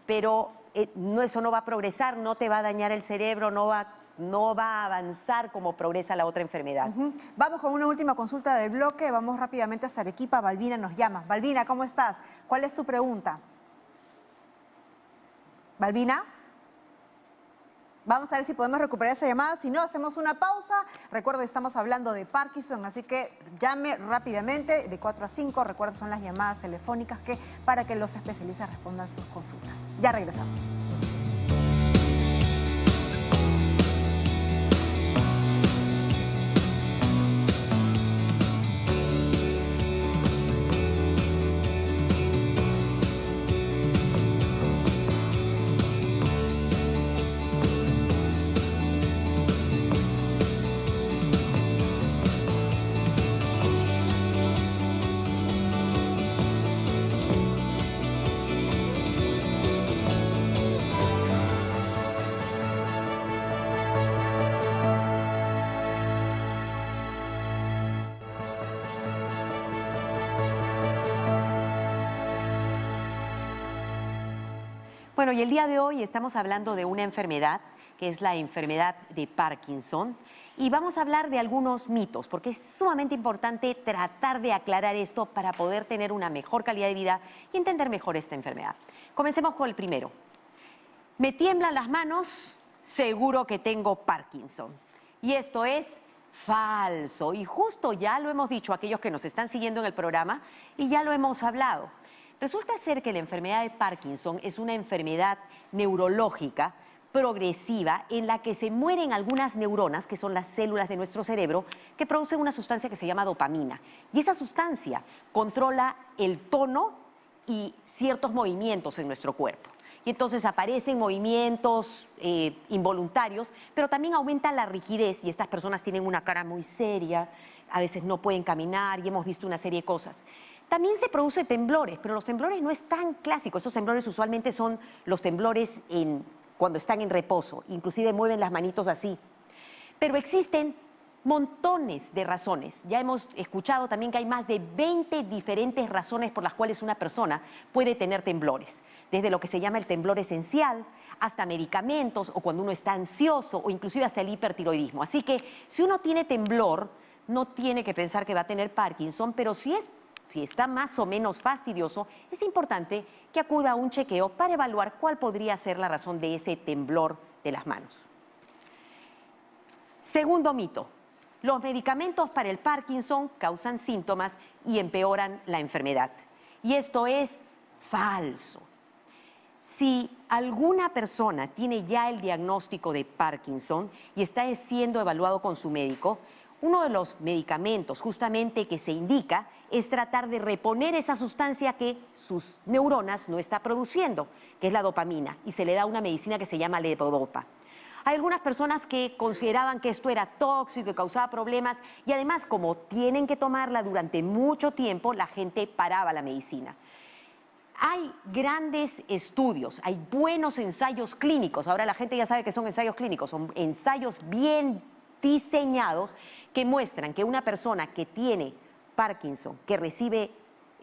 pero eso no va a progresar, no te va a dañar el cerebro, no va a avanzar como progresa la otra enfermedad. Vamos con una última consulta del bloque, vamos rápidamente a Arequipa. Balbina nos llama. Balbina, ¿cómo estás? ¿Cuál es tu pregunta? Balbina. Vamos a ver si podemos recuperar esa llamada, si no hacemos una pausa. Recuerda que estamos hablando de Parkinson, así que llame rápidamente de 4 a 5. Recuerda, son las llamadas telefónicas para que los especialistas respondan sus consultas. Ya regresamos. Bueno, y el día de hoy estamos hablando de una enfermedad que es la enfermedad de Parkinson y vamos a hablar de algunos mitos porque es sumamente importante tratar de aclarar esto para poder tener una mejor calidad de vida y entender mejor esta enfermedad. Comencemos con el primero. Me tiemblan las manos, seguro que tengo Parkinson. Y esto es falso y justo ya lo hemos dicho a aquellos que nos están siguiendo en el programa y ya lo hemos hablado. Resulta ser que la enfermedad de Parkinson es una enfermedad neurológica progresiva en la que se mueren algunas neuronas, que son las células de nuestro cerebro, que producen una sustancia que se llama dopamina. Y esa sustancia controla el tono y ciertos movimientos en nuestro cuerpo. Y entonces aparecen movimientos involuntarios, pero también aumenta la rigidez y estas personas tienen una cara muy seria, a veces no pueden caminar y hemos visto una serie de cosas. También se produce temblores, pero los temblores no es tan clásico. Estos temblores usualmente son los temblores cuando están en reposo, inclusive mueven las manitos así. Pero existen montones de razones. Ya hemos escuchado también que hay más de 20 diferentes razones por las cuales una persona puede tener temblores. Desde lo que se llama el temblor esencial, hasta medicamentos, o cuando uno está ansioso, o inclusive hasta el hipertiroidismo. Así que si uno tiene temblor, no tiene que pensar que va a tener Parkinson, pero si está más o menos fastidioso, es importante que acuda a un chequeo para evaluar cuál podría ser la razón de ese temblor de las manos. Segundo mito, los medicamentos para el Parkinson causan síntomas y empeoran la enfermedad. Y esto es falso. Si alguna persona tiene ya el diagnóstico de Parkinson y está siendo evaluado con su médico, uno de los medicamentos justamente que se indica es tratar de reponer esa sustancia que sus neuronas no está produciendo, que es la dopamina, y se le da una medicina que se llama levodopa. Hay algunas personas que consideraban que esto era tóxico y causaba problemas, y además, como tienen que tomarla durante mucho tiempo, la gente paraba la medicina. Hay grandes estudios, hay buenos ensayos clínicos. Ahora la gente ya sabe que son ensayos clínicos, son ensayos bien diseñados que muestran que una persona que tiene Parkinson, que recibe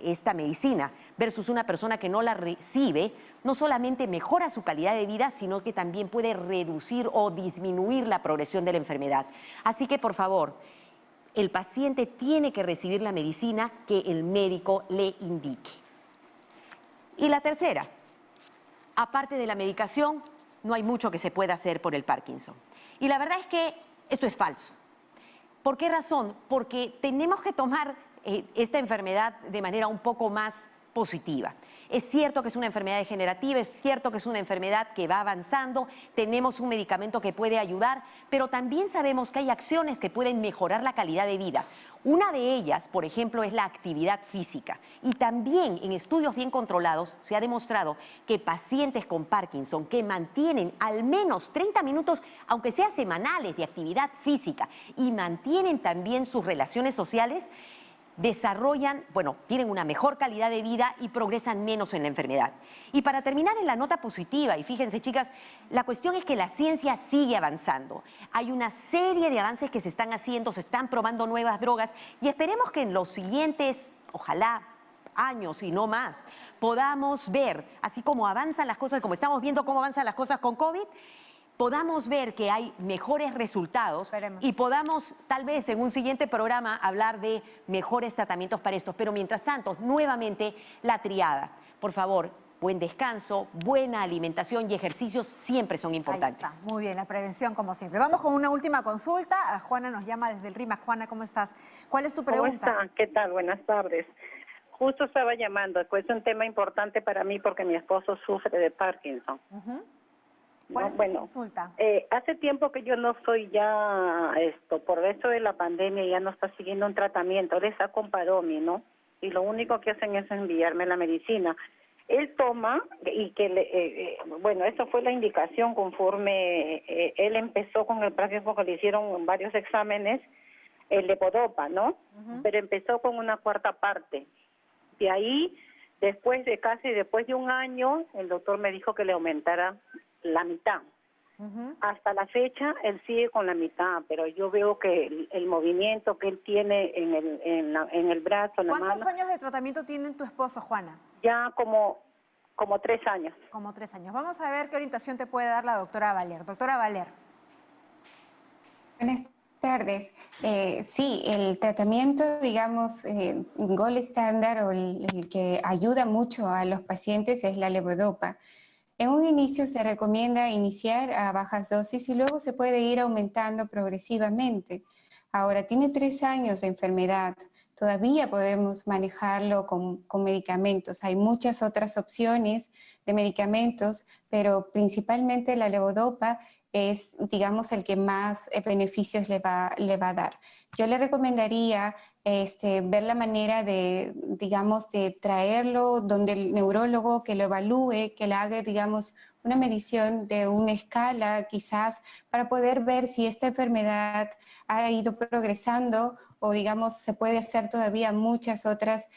esta medicina, versus una persona que no la recibe, no solamente mejora su calidad de vida, sino que también puede reducir o disminuir la progresión de la enfermedad. Así que, por favor, el paciente tiene que recibir la medicina que el médico le indique. Y la tercera, aparte de la medicación, no hay mucho que se pueda hacer por el Parkinson. Y la verdad es que esto es falso. ¿Por qué razón? Porque tenemos que tomar esta enfermedad de manera un poco más positiva. Es cierto que es una enfermedad degenerativa, es cierto que es una enfermedad que va avanzando, tenemos un medicamento que puede ayudar, pero también sabemos que hay acciones que pueden mejorar la calidad de vida. Una de ellas, por ejemplo, es la actividad física. Y también en estudios bien controlados se ha demostrado que pacientes con Parkinson que mantienen al menos 30 minutos, aunque sea semanales, de actividad física y mantienen también sus relaciones sociales, tienen una mejor calidad de vida y progresan menos en la enfermedad. Y para terminar en la nota positiva, y fíjense chicas, la cuestión es que la ciencia sigue avanzando. Hay una serie de avances que se están haciendo, se están probando nuevas drogas y esperemos que en los siguientes, ojalá, años y no más, podamos ver, así como avanzan las cosas, como estamos viendo cómo avanzan las cosas con COVID, podamos ver que hay mejores resultados y podamos tal vez en un siguiente programa hablar de mejores tratamientos para estos. Pero mientras tanto, nuevamente la triada. Por favor, buen descanso, buena alimentación y ejercicios siempre son importantes. Ahí está. Muy bien, la prevención como siempre. Vamos con una última consulta. Juana nos llama desde el RIMAC. Juana, ¿cómo estás? ¿Cuál es tu pregunta? ¿Cómo está? ¿Qué tal? Buenas tardes. Justo estaba llamando, pues es un tema importante para mí porque mi esposo sufre de Parkinson. ¿Cuál es tu consulta? Hace tiempo que yo no estoy ya, por eso de la pandemia, ya no está siguiendo un tratamiento. Él está con Paromi, ¿no? Y lo único que hacen es enviarme la medicina. Él toma, y que eso fue la indicación conforme él empezó con el Parkinson, que le hicieron varios exámenes, el levodopa, ¿no? Pero empezó con una cuarta parte. De ahí, después de un año, el doctor me dijo que le aumentara la mitad. Hasta la fecha él sigue con la mitad, pero yo veo que el movimiento que él tiene en el brazo, en la mano. ¿Cuántos años de tratamiento tiene tu esposo, Juana? Ya como 3 años. Como 3 años. Vamos a ver qué orientación te puede dar la doctora Valer. Doctora Valer. Buenas tardes. Sí, el tratamiento, digamos, gold estándar o el que ayuda mucho a los pacientes es la levodopa. En un inicio se recomienda iniciar a bajas dosis y luego se puede ir aumentando progresivamente. Ahora, tiene 3 años de enfermedad, todavía podemos manejarlo con medicamentos. Hay muchas otras opciones de medicamentos, pero principalmente la levodopa es, digamos, el que más beneficios le va a dar. Yo le recomendaría ver la manera de, digamos, de traerlo donde el neurólogo que lo evalúe, que le haga, digamos, una medición de una escala quizás para poder ver si esta enfermedad ha ido progresando o, digamos, se puede hacer todavía muchas otras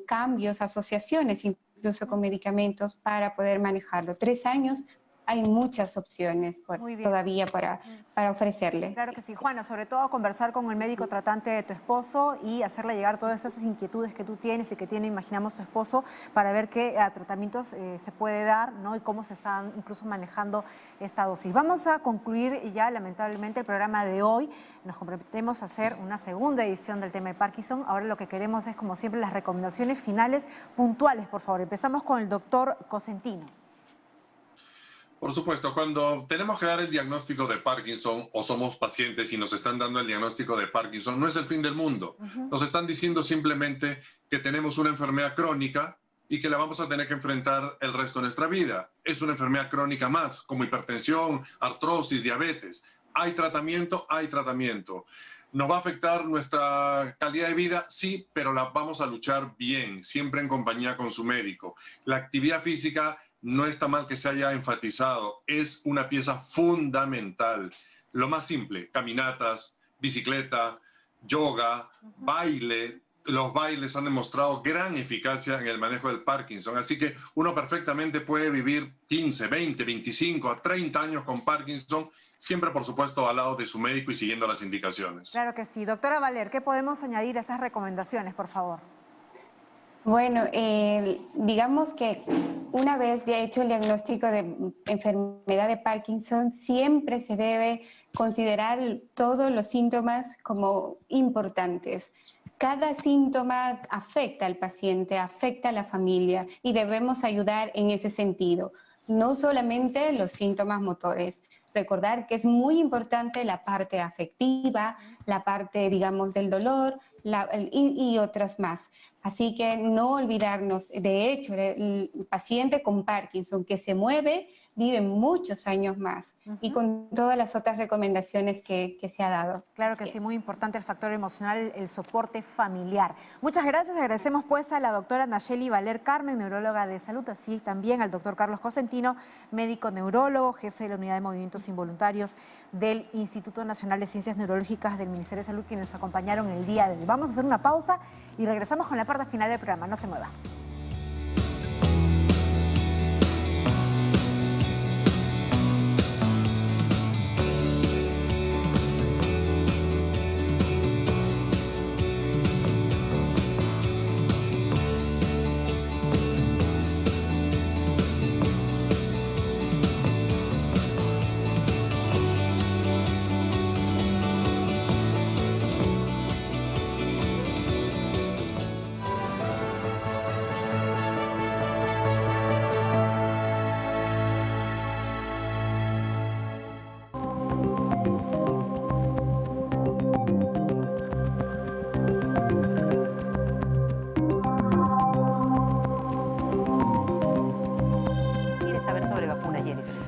cambios, asociaciones, incluso con medicamentos para poder manejarlo. 3 años hay muchas opciones todavía para ofrecerle. Claro que sí, Juana, sobre todo conversar con el médico tratante de tu esposo y hacerle llegar todas esas inquietudes que tú tienes y que tiene, imaginamos, tu esposo, para ver qué tratamientos se puede dar, ¿no? Y cómo se están incluso manejando esta dosis. Vamos a concluir ya, lamentablemente, el programa de hoy. Nos comprometemos a hacer una segunda edición del tema de Parkinson. Ahora lo que queremos es, como siempre, las recomendaciones finales puntuales, por favor. Empezamos con el doctor Cosentino. Por supuesto, cuando tenemos que dar el diagnóstico de Parkinson o somos pacientes y nos están dando el diagnóstico de Parkinson, no es el fin del mundo. Nos están diciendo simplemente que tenemos una enfermedad crónica y que la vamos a tener que enfrentar el resto de nuestra vida. Es una enfermedad crónica más, como hipertensión, artrosis, diabetes. Hay tratamiento, hay tratamiento. ¿Nos va a afectar nuestra calidad de vida? Sí, pero la vamos a luchar bien, siempre en compañía con su médico. La actividad física no está mal que se haya enfatizado, es una pieza fundamental. Lo más simple, caminatas, bicicleta, yoga, baile. Los bailes han demostrado gran eficacia en el manejo del Parkinson, así que uno perfectamente puede vivir 15, 20, 25 a 30 años con Parkinson, siempre por supuesto al lado de su médico y siguiendo las indicaciones. Claro que sí. Doctora Valer, ¿qué podemos añadir a esas recomendaciones, por favor? Bueno, digamos que una vez ya hecho el diagnóstico de enfermedad de Parkinson, siempre se debe considerar todos los síntomas como importantes. Cada síntoma afecta al paciente, afecta a la familia y debemos ayudar en ese sentido, no solamente los síntomas motores. Recordar que es muy importante la parte afectiva, la parte, digamos, del dolor y otras más. Así que no olvidarnos, de hecho, el paciente con Parkinson que se mueve vive muchos años más y con todas las otras recomendaciones que se ha dado. Claro que sí, muy importante el factor emocional, el soporte familiar. Muchas gracias, agradecemos pues a la doctora Nayeli Valer Carmen, neuróloga de salud, así también al doctor Carlos Cosentino, médico neurólogo, jefe de la Unidad de Movimientos Involuntarios del Instituto Nacional de Ciencias Neurológicas del Ministerio de Salud, quienes nos acompañaron el día de hoy. Vamos a hacer una pausa y regresamos con la parte final del programa, no se mueva.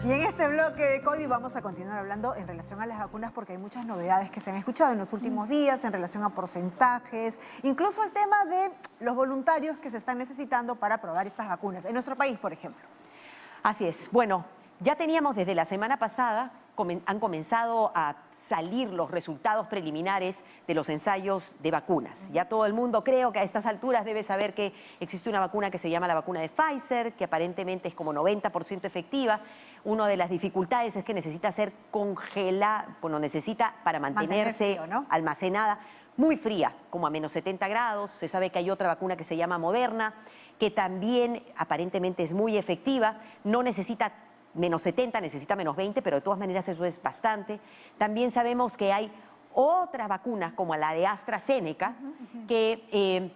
Y en este bloque de Cody vamos a continuar hablando en relación a las vacunas porque hay muchas novedades que se han escuchado en los últimos días en relación a porcentajes, incluso el tema de los voluntarios que se están necesitando para probar estas vacunas, en nuestro país, por ejemplo. Así es. Bueno, ya teníamos desde la semana pasada, han comenzado a salir los resultados preliminares de los ensayos de vacunas. Ya todo el mundo, creo que a estas alturas debe saber que existe una vacuna que se llama la vacuna de Pfizer, que aparentemente es como 90% efectiva. Una de las dificultades es que necesita ser congelada, bueno, necesita para mantenerse frío, ¿no? Almacenada, muy fría, como a menos 70 grados. Se sabe que hay otra vacuna que se llama Moderna, que también aparentemente es muy efectiva, no necesita menos 70, necesita menos 20, pero de todas maneras eso es bastante. También sabemos que hay otras vacunas, como la de AstraZeneca, que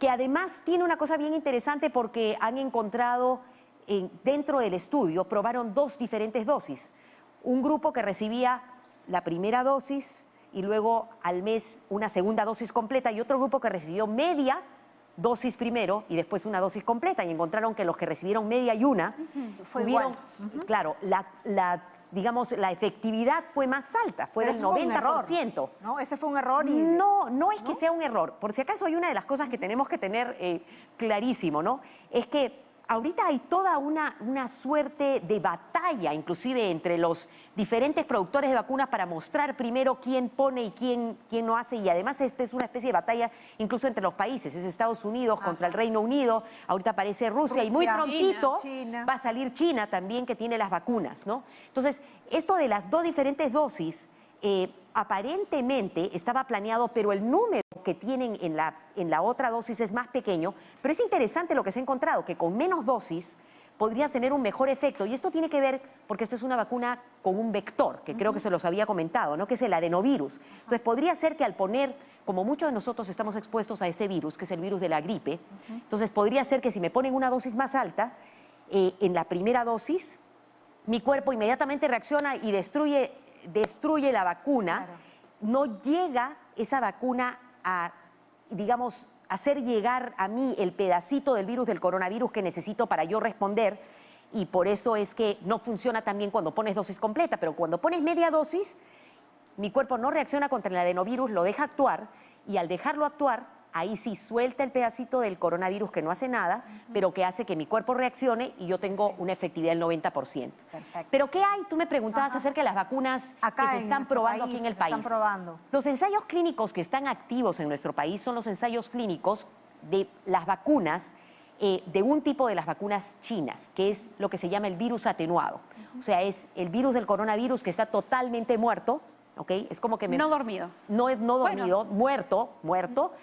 además tiene una cosa bien interesante porque han encontrado, dentro del estudio, probaron dos diferentes dosis. Un grupo que recibía la primera dosis y luego al mes una segunda dosis completa y otro grupo que recibió media dosis primero y después una dosis completa, y encontraron que los que recibieron media y una tuvieron, claro, digamos, la efectividad fue más alta, fue del 90%. ¿No? Ese fue un error. Y... No es que sea un error. Por si acaso hay una de las cosas que tenemos que tener clarísimo, ¿no? Es que ahorita hay toda una suerte de batalla, inclusive entre los diferentes productores de vacunas para mostrar primero quién pone y quién no hace. Y además esta es una especie de batalla incluso entre los países. Es Estados Unidos contra el Reino Unido, ahorita aparece Rusia y muy prontito China. va a salir China también, que tiene las vacunas, ¿no? Entonces, esto de las 2 diferentes dosis, aparentemente estaba planeado, pero el número que tienen en la otra dosis es más pequeño. Pero es interesante lo que se ha encontrado, que con menos dosis podrías tener un mejor efecto. Y esto tiene que ver, porque esto es una vacuna con un vector, que creo que se los había comentado, ¿no? Que es el adenovirus. Entonces podría ser que al poner, como muchos de nosotros estamos expuestos a este virus, que es el virus de la gripe, entonces podría ser que si me ponen una dosis más alta, en la primera dosis, mi cuerpo inmediatamente reacciona y destruye la vacuna. No llega esa vacuna a, digamos, hacer llegar a mí el pedacito del virus del coronavirus que necesito para yo responder, y por eso es que no funciona tan bien cuando pones dosis completa, pero cuando pones media dosis, mi cuerpo no reacciona contra el adenovirus, lo deja actuar, y al dejarlo actuar, ahí sí suelta el pedacito del coronavirus que no hace nada, pero que hace que mi cuerpo reaccione y yo tengo una efectividad del 90%. Perfecto. Pero ¿qué hay? Tú me preguntabas acerca de las vacunas que se están probando aquí en el país. Los ensayos clínicos que están activos en nuestro país son los ensayos clínicos de las vacunas, de un tipo de las vacunas chinas, que es lo que se llama el virus atenuado. O sea, es el virus del coronavirus que está totalmente muerto. ¿Okay? Es como que no dormido. No dormido, muerto.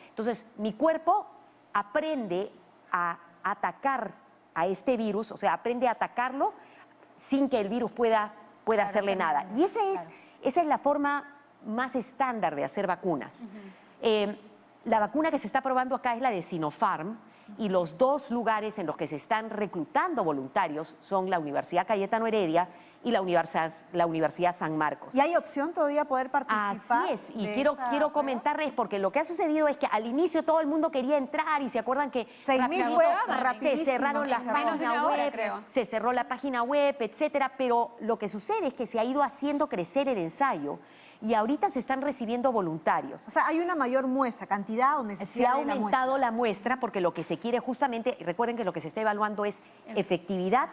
Entonces, mi cuerpo aprende a atacar a este virus, o sea, aprende a atacarlo sin que el virus pueda hacerle nada. Y esa es la forma más estándar de hacer vacunas. La vacuna que se está probando acá es la de Sinopharm, y los 2 lugares en los que se están reclutando voluntarios son la Universidad Cayetano Heredia y la Universidad San Marcos. ¿Y hay opción todavía poder participar? Así es, y quiero comentarles, porque lo que ha sucedido es que al inicio todo el mundo quería entrar, y se acuerdan que se cerraron las páginas web, se cerró la página web, etcétera, pero lo que sucede es que se ha ido haciendo crecer el ensayo, y ahorita se están recibiendo voluntarios. O sea, hay una mayor muestra, cantidad o necesidad. Se ha aumentado la muestra porque lo que se quiere justamente, recuerden que lo que se está evaluando es efectividad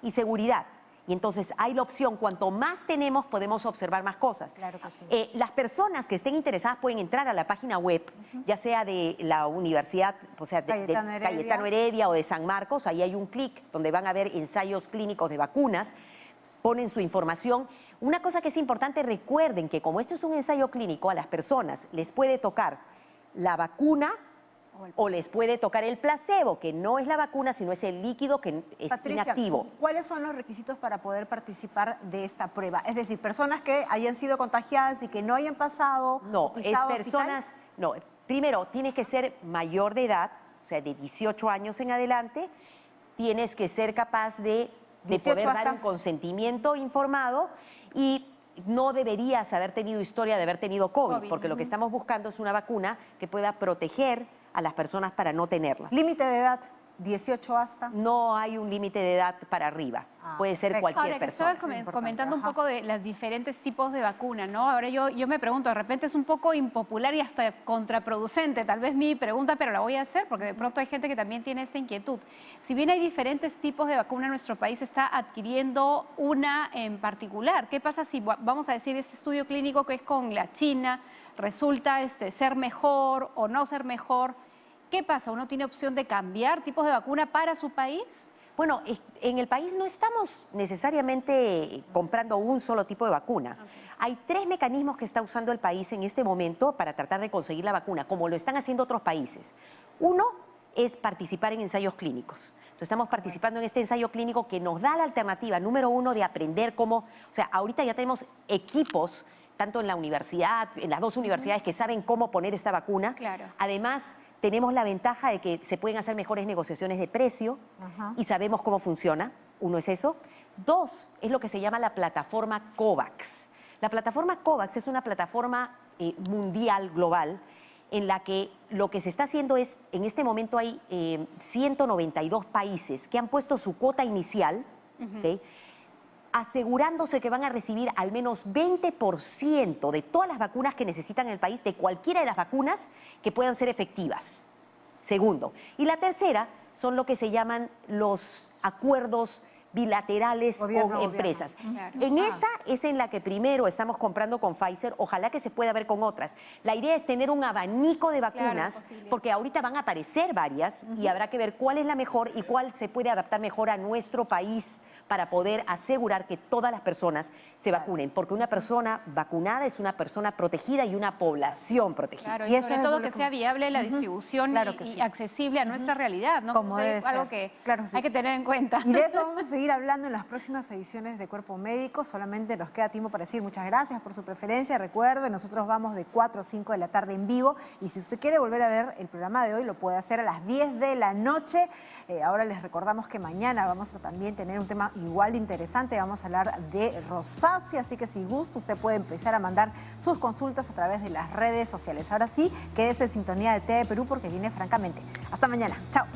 y seguridad. Y entonces hay la opción, cuanto más tenemos, podemos observar más cosas. Claro que sí. Las personas que estén interesadas pueden entrar a la página web, ya sea de la universidad, o sea, de Cayetano Heredia o de San Marcos. Ahí hay un clic donde van a ver ensayos clínicos de vacunas, ponen su información. Una cosa que es importante, recuerden que como esto es un ensayo clínico, a las personas les puede tocar la vacuna o les puede tocar el placebo, que no es la vacuna, sino es el líquido que es inactivo. ¿Cuáles son los requisitos para poder participar de esta prueba? Es decir, personas que hayan sido contagiadas y que no hayan pasado... No, es personas... No, primero, tienes que ser mayor de edad, o sea, de 18 años en adelante, tienes que ser capaz de poder dar un consentimiento informado, y no deberías haber tenido historia de haber tenido COVID, porque lo que estamos buscando es una vacuna que pueda proteger a las personas para no tenerla. ¿Límite de edad? 18 hasta. No hay un límite de edad para arriba. Puede ser cualquier persona. Ahora, comentando un poco de los diferentes tipos de vacuna, ¿no? Ahora yo me pregunto, de repente es un poco impopular y hasta contraproducente, tal vez mi pregunta, pero la voy a hacer porque de pronto hay gente que también tiene esta inquietud. Si bien hay diferentes tipos de vacuna en nuestro país, está adquiriendo una en particular. ¿Qué pasa si, vamos a decir, este estudio clínico que es con la China, resulta ser mejor o no ser mejor? ¿Qué pasa? ¿Uno tiene opción de cambiar tipos de vacuna para su país? Bueno, en el país no estamos necesariamente comprando un solo tipo de vacuna. Hay 3 mecanismos que está usando el país en este momento para tratar de conseguir la vacuna, como lo están haciendo otros países. Uno es participar en ensayos clínicos. Entonces, estamos participando en este ensayo clínico que nos da la alternativa, número 1, de aprender cómo... O sea, ahorita ya tenemos equipos, tanto en la universidad, en las 2 universidades, que saben cómo poner esta vacuna. Claro. Además, tenemos la ventaja de que se pueden hacer mejores negociaciones de precio y sabemos cómo funciona. 1 es eso. 2 es lo que se llama la plataforma COVAX. La plataforma COVAX es una plataforma mundial, global, en la que lo que se está haciendo es, en este momento hay 192 países que han puesto su cuota inicial, ¿okay?, asegurándose que van a recibir al menos 20% de todas las vacunas que necesitan en el país, de cualquiera de las vacunas que puedan ser efectivas. Segundo. Y la tercera, son lo que se llaman los acuerdos bilaterales con empresas. Claro. En esa es en la que primero estamos comprando con Pfizer, ojalá que se pueda ver con otras. La idea es tener un abanico de vacunas, porque ahorita van a aparecer varias y habrá que ver cuál es la mejor y cuál se puede adaptar mejor a nuestro país para poder asegurar que todas las personas se vacunen, porque una persona vacunada es una persona protegida y una población protegida. Claro, y sobre todo que sea viable la distribución y accesible a nuestra realidad, ¿no? Como debe es algo ser. que Claro, sí. hay que tener en cuenta. Y de eso vamos a seguir hablando en las próximas ediciones de Cuerpo Médico. Solamente nos queda tiempo para decir muchas gracias por su preferencia. Recuerden, nosotros vamos de 4 a 5 de la tarde en vivo. Y si usted quiere volver a ver el programa de hoy, lo puede hacer a las 10 de la noche. Ahora les recordamos que mañana vamos a también tener un tema igual de interesante. Vamos a hablar de rosácea. Así que si gusta, usted puede empezar a mandar sus consultas a través de las redes sociales. Ahora sí, quédese en sintonía de TV Perú porque viene Francamente. Hasta mañana. Chao.